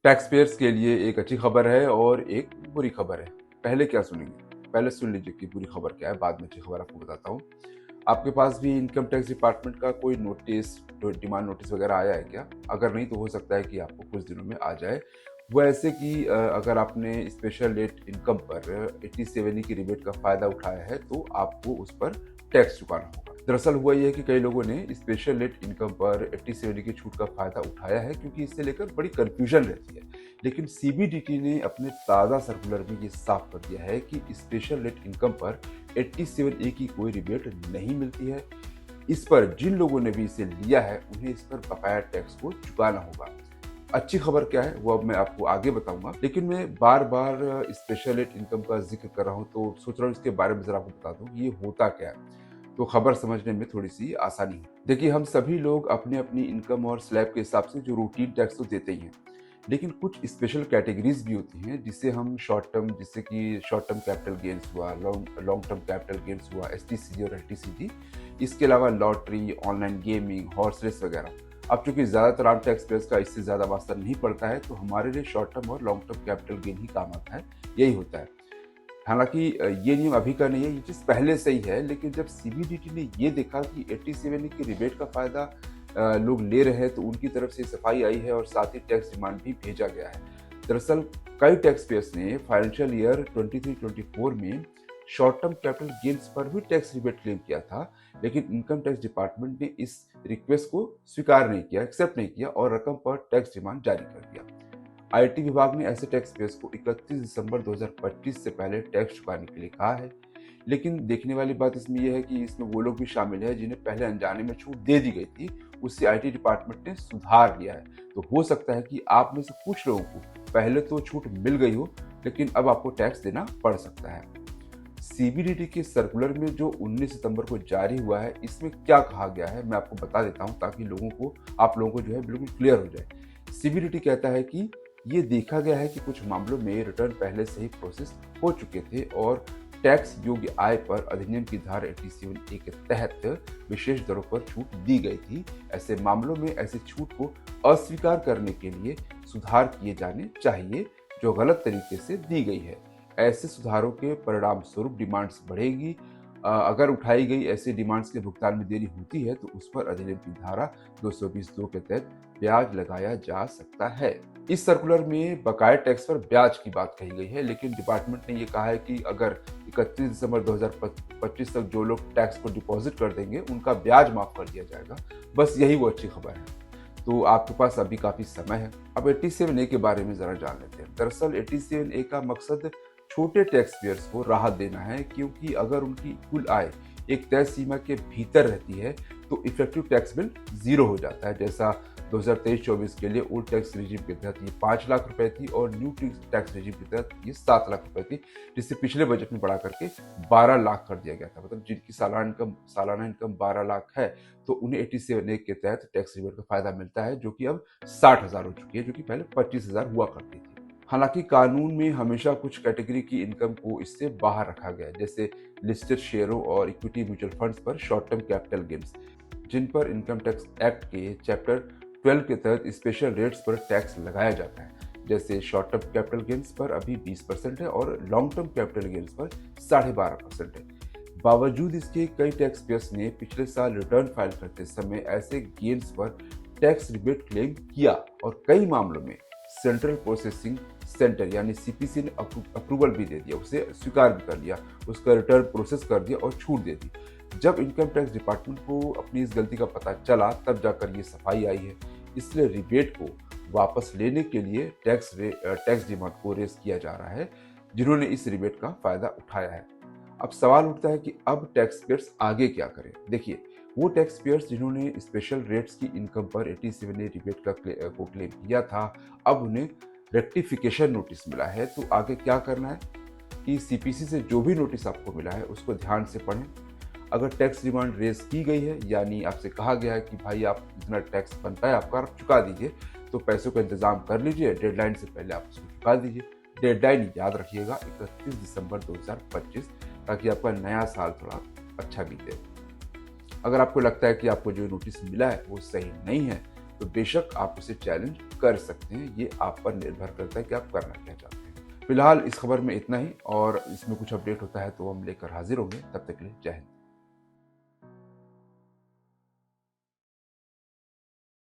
Tax payers के लिए एक अच्छी खबर है और एक बुरी खबर है। पहले क्या सुनेंगे? पहले सुन लीजिए कि बुरी खबर क्या है, बाद में अच्छी खबर आपको बताता हूँ। आपके पास भी इनकम टैक्स डिपार्टमेंट का कोई नोटिस, डिमांड नोटिस वगैरह आया है क्या? अगर नहीं तो हो सकता है कि आपको कुछ दिनों में आ जाए। वो ऐसे कि अगर आपने स्पेशल रेट इनकम पर 87E की रिबेट का फ़ायदा उठाया है तो आपको उस पर टैक्स चुकाना होगा। दरअसल हुआ ये है कि कई लोगों ने स्पेशल रेट इनकम पर 87E की छूट का फ़ायदा उठाया है क्योंकि इससे लेकर बड़ी कन्फ्यूजन रहती है। लेकिन सीबीडीटी ने अपने ताज़ा सर्कुलर में ये साफ कर दिया है कि स्पेशल रेट इनकम पर 87A की कोई रिबेट नहीं मिलती है। इस पर जिन लोगों ने भी इसे लिया है उन्हें इस पर बकाया टैक्स को चुकाना होगा। अच्छी खबर क्या है वो अब मैं आपको आगे बताऊंगा, लेकिन मैं बार बार स्पेशल रेट इनकम का जिक्र कर रहा हूँ तो सोच रहा हूँ इसके बारे में जरा आपको बता दूं ये होता क्या है, तो खबर समझने में थोड़ी सी आसानी है। देखिए, हम सभी लोग अपने अपनी इनकम और स्लैब के हिसाब से जो रूटीन टैक्स तो देते ही हैं, लेकिन कुछ स्पेशल कैटेगरीज भी होती हैं जिसे हम शॉर्ट टर्म, जिससे कि शॉर्ट टर्म कैपिटल गेन्स हुआ, लॉन्ग टर्म कैपिटल गेन्स हुआ, एसटीसीजी और एलटीसीजी, इसके अलावा lottery, online gaming, horse race वगैरह। अब चूंकि ज़्यादातर आम टैक्स पेयर्स का इससे ज़्यादा वास्ता नहीं पड़ता है तो हमारे लिए शॉर्ट टर्म और लॉन्ग टर्म कैपिटल गेन ही काम आता है, यही होता है। हालांकि ये नियम अभी का नहीं है, ये चीज़ पहले से ही है, लेकिन जब सीबीडीटी ने ये देखा कि 87 की रिबेट का फ़ायदा लोग ले रहे हैं तो उनकी तरफ से सफाई आई है और साथ ही टैक्स डिमांड भी भेजा गया है। दरअसल कई टैक्स पेयर्स ने फाइनेंशियल ईयर 23-24 में शॉर्ट टर्म कैपिटल गेन्स पर भी टैक्स रिबेट क्लेम किया था, लेकिन इनकम टैक्स डिपार्टमेंट ने इस रिक्वेस्ट को स्वीकार नहीं किया, एक्सेप्ट नहीं किया और रकम पर टैक्स डिमांड जारी कर दिया। आईटी विभाग ने ऐसे टैक्स पेयर्स को 31 दिसंबर 2025 से पहले टैक्स चुकाने के लिए कहा है। लेकिन देखने वाली बात इसमें यह है कि इसमें वो लोग भी शामिल है जिन्हें पहले अनजाने में छूट दे दी गई थी, उससे आईटी डिपार्टमेंट ने सुधार लिया है। तो हो सकता है कि आप में से कुछ लोगों को पहले तो छूट मिल गई हो, लेकिन अब आपको टैक्स देना पड़ सकता है। सीबीडीटी के सर्कुलर में जो 19 सितंबर को जारी हुआ है, इसमें क्या कहा गया है मैं आपको बता देता हूं ताकि आप लोगों को जो है बिल्कुल क्लियर हो जाए। सीबीडीटी कहता है कि ये देखा गया है कि कुछ मामलों में रिटर्न पहले से ही प्रोसेस हो चुके थे और टैक्स योग्य आय पर अधिनियम की धारा 87A के तहत विशेष दरों पर छूट दी गई थी। ऐसे मामलों में ऐसी छूट को अस्वीकार करने के लिए सुधार किए जाने चाहिए जो गलत तरीके से दी गई है। ऐसे सुधारों के परिणाम स्वरूप डिमांड्स बढ़ेगी। अगर उठाई गई ऐसे डिमांड्स के भुगतान में देरी होती है तो उस पर अधिनियम की धारा 220(2) के तहत ब्याज लगाया जा सकता है। इस सर्कुलर में बकाया टैक्स पर ब्याज की बात कही गई है, लेकिन डिपार्टमेंट ने यह कहा है कि अगर 31 दिसंबर 2025 तक जो लोग टैक्स को डिपॉजिट कर देंगे उनका ब्याज माफ कर दिया जाएगा। बस यही वो अच्छी खबर है। तो आपके पास अभी काफी समय है। अब 87A के बारे में जरा जान लेते हैं। दरअसल 87A का मकसद छोटे टैक्स पेयर्स को राहत देना है, क्योंकि अगर उनकी कुल आय एक तय सीमा के भीतर रहती है तो इफेक्टिव टैक्स बिल जीरो हो जाता है। जैसा 2023-24 के लिए ओल्ड टैक्स रिजीम के तहत ये 5 लाख रुपए थी और न्यू टैक्स रिजीम के तहत ये 7 लाख रुपए थी, जिससे पिछले बजट में बढ़ा करके 12 लाख कर दिया गया था। मतलब जिनकी सालाना इनकम 12 लाख है तो उन्हें 87A के तहत टैक्स रिबेट का फायदा मिलता है, जो कि अब 60,000 हो चुकी है, जो कि पहले 25,000 हुआ करती थी। हालांकि कानून में हमेशा कुछ कैटेगरी की इनकम को इससे बाहर रखा गया है, जैसे लिस्टेड शेयरों और इक्विटी म्यूचुअल फंड्स पर शॉर्ट टर्म कैपिटल गेन्स, जिन पर इनकम टैक्स एक्ट के चैप्टर 12 के तहत स्पेशल रेट्स पर टैक्स लगाया जाता है। जैसे शॉर्ट टर्म कैपिटल गेन्स पर अभी 20% है और लॉन्ग टर्म कैपिटल गेन्स पर 12.5% है। बावजूद इसके कई टैक्स पेयर्स ने पिछले साल रिटर्न फाइल करते समय ऐसे गेन्स पर टैक्स रिबेट क्लेम किया और कई मामलों में सेंट्रल प्रोसेसिंग सेंटर यानी सीपीसी ने अप्रूवल भी दे दिया, उसे स्वीकार भी कर लिया, उसका रिटर्न प्रोसेस कर दिया और छूट दे दी। जब इनकम टैक्स डिपार्टमेंट को अपनी इस गलती का पता चला तब जाकर ये सफाई आई है। इसलिए रिबेट को वापस लेने के लिए टैक्स डिमांड को रेस किया जा रहा है जिन्होंने इस रिबेट का फायदा उठाया है। अब सवाल उठता है कि अब टैक्स पेयर्स आगे क्या करें। देखिए, वो टैक्स पेयर्स जिन्होंने स्पेशल रेट्स की इनकम पर 87A रिबेट को क्लेम किया था, अब उन्हें रेक्टिफिकेशन नोटिस मिला है। तो आगे क्या करना है कि सीपीसी से जो भी नोटिस आपको मिला है उसको ध्यान से पढ़ें। अगर टैक्स डिमांड रेज की गई है, यानी आपसे कहा गया है कि भाई आप जितना टैक्स बनता है आपका आप चुका दीजिए, तो पैसों का इंतजाम कर लीजिए, डेडलाइन से पहले आप उसको चुका दीजिए। डेडलाइन याद रखिएगा 31 दिसंबर 2025, ताकि आपका नया साल थोड़ा अच्छा बीते। अगर आपको लगता है कि आपको जो नोटिस मिला है वो सही नहीं है तो बेशक आप उसे चैलेंज कर सकते हैं। ये आप पर निर्भर करता है कि आप करना क्या चाहते हैं। फिलहाल इस खबर में इतना ही, और इसमें कुछ अपडेट होता है तो हम लेकर हाजिर होंगे। तब तक के लिए जय हिंद।